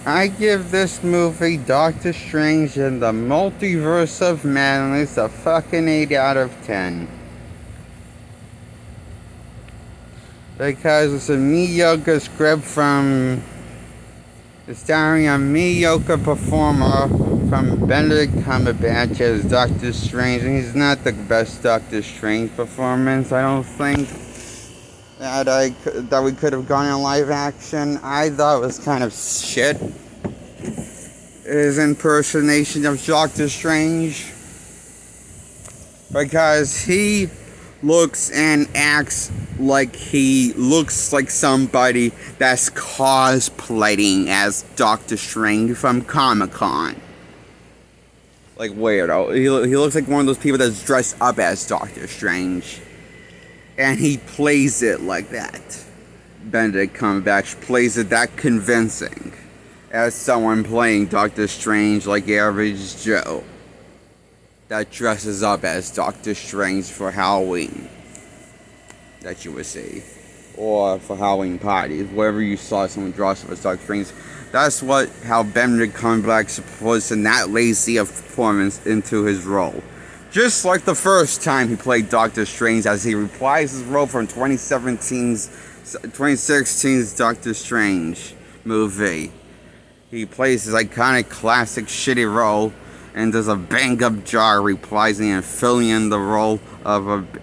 I give this movie, Doctor Strange and the Multiverse of Madness, a fucking 8 out of 10. Because it's a mediocre script from starring a mediocre performer from Benedict Cumberbatch as Doctor Strange, and he's not the best Doctor Strange performance, I don't think, that we could have gone in live action. I thought it was kind of shit. His impersonation of Doctor Strange, because he looks and acts like he looks like somebody that's cosplaying as Doctor Strange from Comic-Con. Like, weirdo. He looks like one of those people that's dressed up as Doctor Strange. And he plays it like that. Benedict Cumberbatch plays it that convincing as someone playing Doctor Strange like average Joe that dresses up as Doctor Strange for Halloween, that you would see, or for Halloween parties, wherever you saw someone dress up as Doctor Strange. That's how Benedict Cumberbatch puts in that lazy of performance into his role. Just like the first time he played Doctor Strange, as he reprises his role from 2016's Doctor Strange movie. He plays his iconic classic shitty role and does a bang-up job reprising and filling in the role of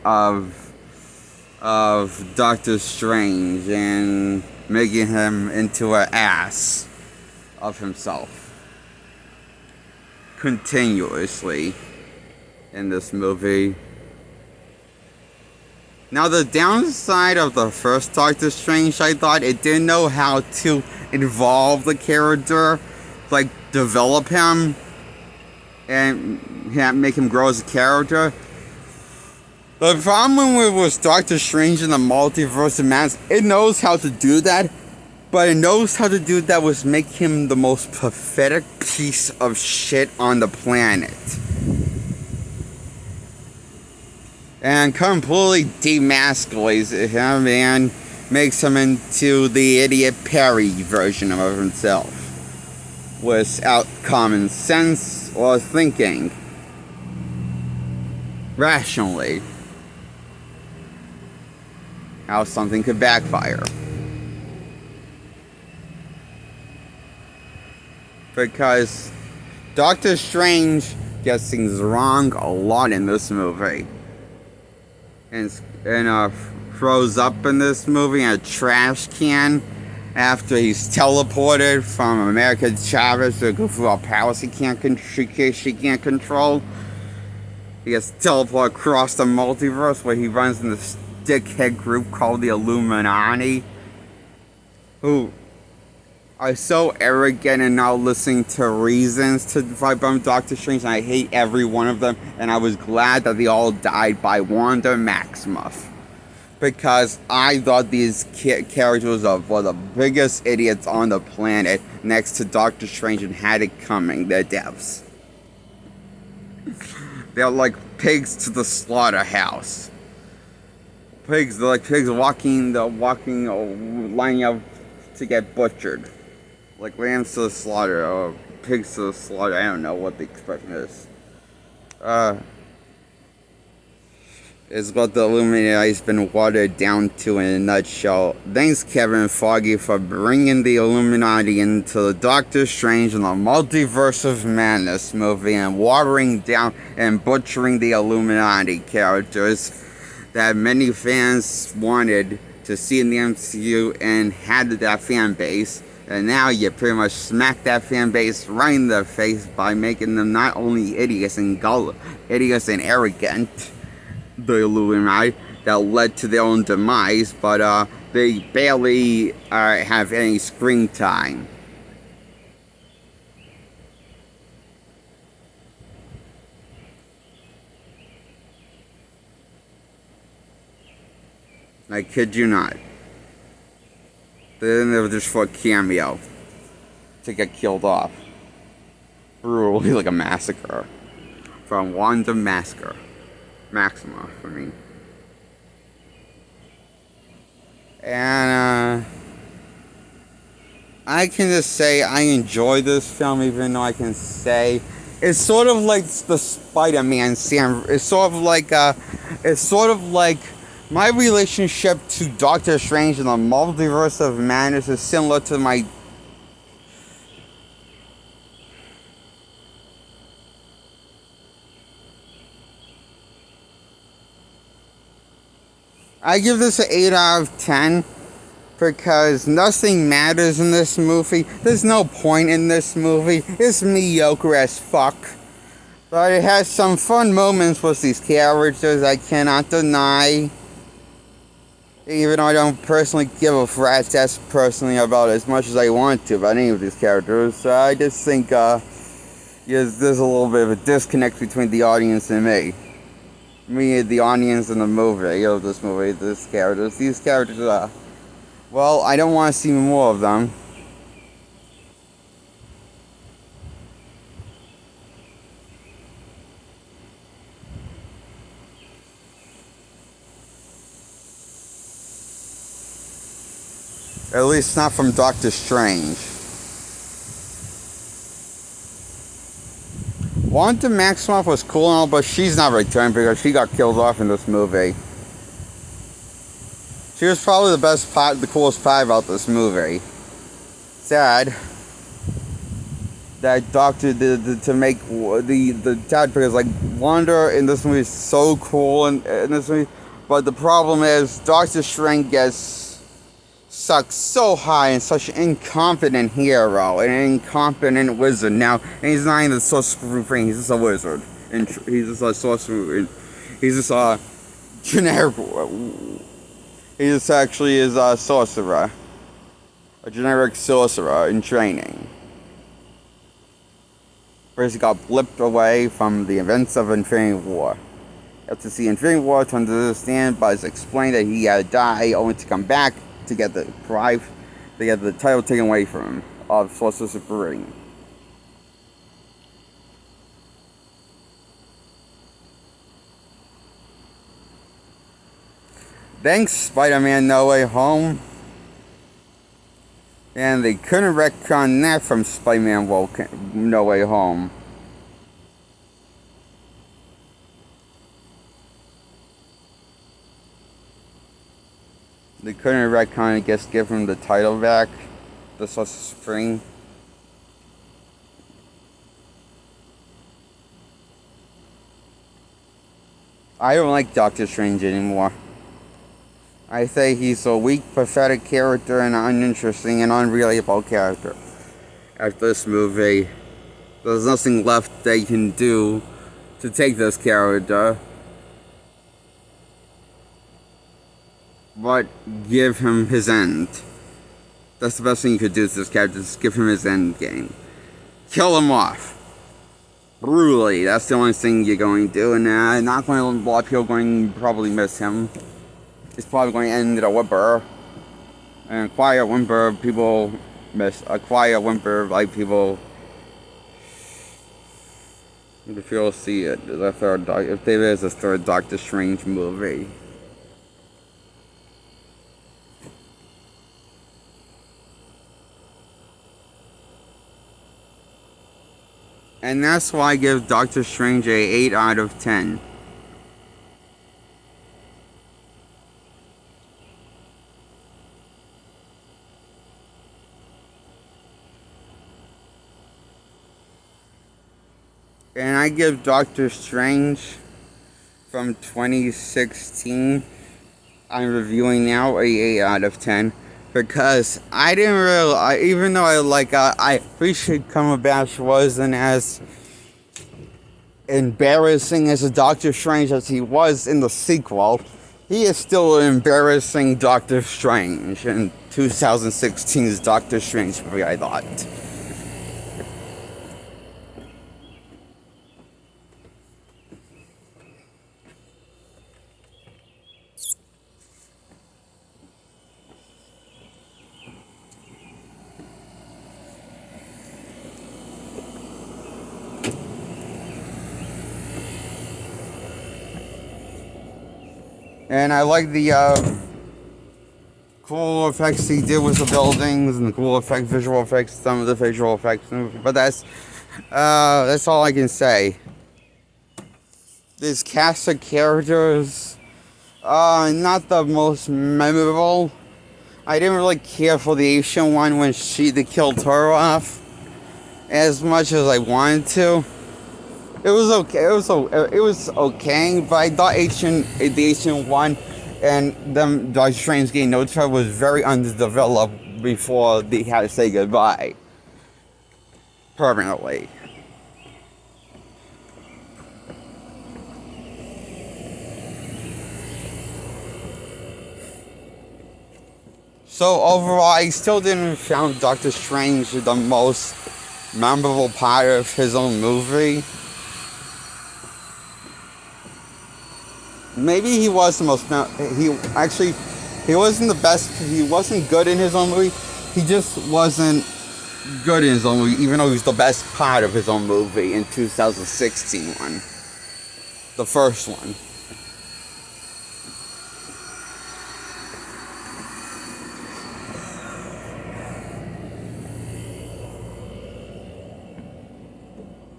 Doctor Strange and making him into an ass of himself continuously in this movie. Now, the downside of the first Doctor Strange, I thought it didn't know how to involve the character, like develop him and make him grow as a character. The problem with Doctor Strange in the Multiverse of Madness, it knows how to do that, but it knows how to do that was make him the most pathetic piece of shit on the planet. And completely demasculates him and makes him into the idiot Perry version of himself, without common sense or thinking rationally how something could backfire. Because Doctor Strange gets things wrong a lot in this movie. And throws up in this movie in a trash can after he's teleported from America Chavez to go through a palace she can't control. He gets teleported across the multiverse where he runs in this dickhead group called the Illuminati, who are so arrogant and not listening to reasons to fight Doctor Strange, and I hate every one of them, and I was glad that they all died by Wanda Maximoff. Because I thought these characters were the biggest idiots on the planet next to Doctor Strange and had it coming, their deaths. They're like pigs to the slaughterhouse. They're like pigs lining up to get butchered. Like lambs to the slaughter, or pigs to the slaughter. I don't know what the expression is. Is what the Illuminati's been watered down to in a nutshell. Thanks, Kevin Feige, for bringing the Illuminati into the Doctor Strange and the Multiverse of Madness movie and watering down and butchering the Illuminati characters that many fans wanted to see in the MCU and had that fan base. And now you pretty much smack that fan base right in the face by making them not only idiots and arrogant, the Illuminati, that led to their own demise, but they barely have any screen time. I kid you not. Then they were just for a cameo to get killed off. Brutally, like a massacre. From Wanda Maximoff, I mean. And, I can just say I enjoy this film, even though I can say it's sort of like the Spider-Man Sam. It's sort of like my relationship to Doctor Strange in the Multiverse of Madness is similar to my. I give this an 8 out of 10 because nothing matters in this movie. There's no point in this movie. It's mediocre as fuck. But it has some fun moments with these characters I cannot deny. Even though I don't personally give a rat's ass personally about as much as I want to about any of these characters. I just think there's a little bit of a disconnect between the audience and me. Me, the audience, and the movie of this movie, these characters, well, I don't want to see more of them. At least not from Doctor Strange. Wanda Maximoff was cool and all, but she's not returned because she got killed off in this movie. She was probably the coolest part about this movie. Sad that Doctor did to make the sad because like Wanda in this movie is so cool in this movie, but the problem is Doctor Strange gets sucked so high and such an incompetent hero, an incompetent wizard now, and he's not even the sorcerer thing, he's just a wizard, and he's just a sorcerer, and he's just a generic, he just actually is a sorcerer, a generic sorcerer in training. First he got blipped away from the events of Infinity War. After seeing Infinity War, to understand, Buzz explained that he had to die only to come back to get the title taken away from him of Sorcerer Supreme. Thanks, Spider-Man No Way Home. And they couldn't retcon that from Spider-Man No Way Home. They couldn't retcon it, just give him the title back. The Sorcerer Supreme. I don't like Doctor Strange anymore. I say he's a weak, pathetic character and an uninteresting and unrelatable character. After this movie, there's nothing left they can do to take this character but give him his end. That's the best thing you could do to this character, just give him his end game. Kill him off. Brutally, that's the only thing you're going to do, and not going to let a lot of people going to probably miss him. It's probably going to end in a whimper. And a quiet whimper, people miss. A quiet whimper, like people. If you'll see it, if there is a third Doctor Strange movie. And that's why I give Doctor Strange a 8 out of 10. And I give Doctor Strange from 2016, I'm reviewing now, a 8 out of 10. Because I didn't really, even though I appreciate Cumberbatch wasn't as embarrassing as a Doctor Strange as he was in the sequel, he is still an embarrassing Doctor Strange in 2016's Doctor Strange movie, I thought. And I like the cool effects he did with the buildings and the cool effect, visual effects, some of the visual effects, but that's all I can say. This cast of characters, not the most memorable. I didn't really care for the Asian one when they killed her off as much as I wanted to. It was okay. It was okay, but I thought the Asian one and them Doctor Strange getting notified was very underdeveloped before they had to say goodbye permanently. So overall, I still didn't find Doctor Strange the most memorable part of his own movie. Maybe he was the most. He wasn't the best. He wasn't good in his own movie. He just wasn't good in his own movie, even though he was the best part of his own movie in 2016 one, the first one.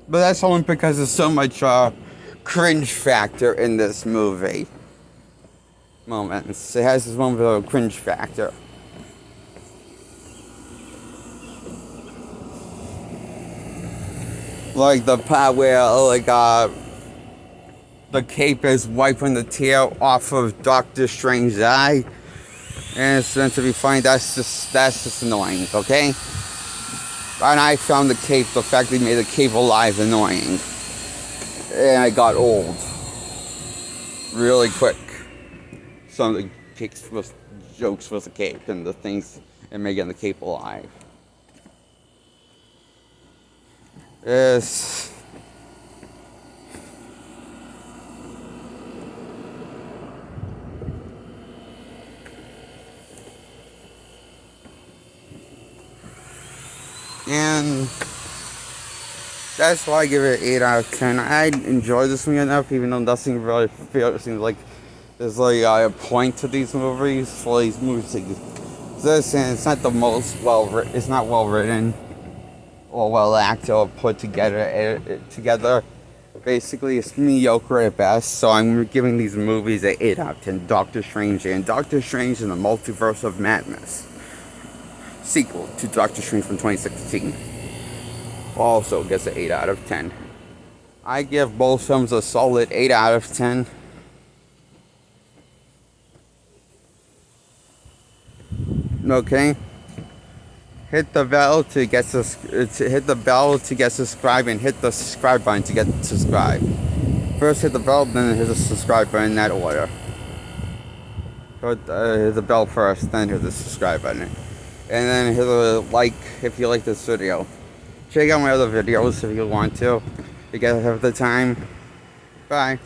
But that's only because there's so much cringe factor in this movie. Moments. It has this moment of a cringe factor. Like the part where the cape is wiping the tear off of Doctor Strange's eye. And it's meant to be funny. That's just annoying, okay? And I found the fact that he made the cape alive annoying. And I got old. Really quick. Some of the jokes with the cape and the things and making the cape alive. Yes. And that's why I give it an 8 out of 10. I enjoy this movie enough, even though nothing really seems like there's like a point to these movies. For these movies like this, and it's not the most it's not well written or well acted or put together. Basically, it's mediocre at best. So I'm giving these movies an 8 out of 10. Doctor Strange and Doctor Strange in the Multiverse of Madness. Sequel to Doctor Strange from 2016. Also gets an 8 out of 10. I give both films a solid 8 out of 10. Okay. Hit the bell to get subscribed and hit the subscribe button to get subscribed. First hit the bell, then hit the subscribe button in that order. Hit the bell first, then hit the subscribe button. And then hit a like if you like this video. Check out my other videos if you want to. If you guys have the time. Bye.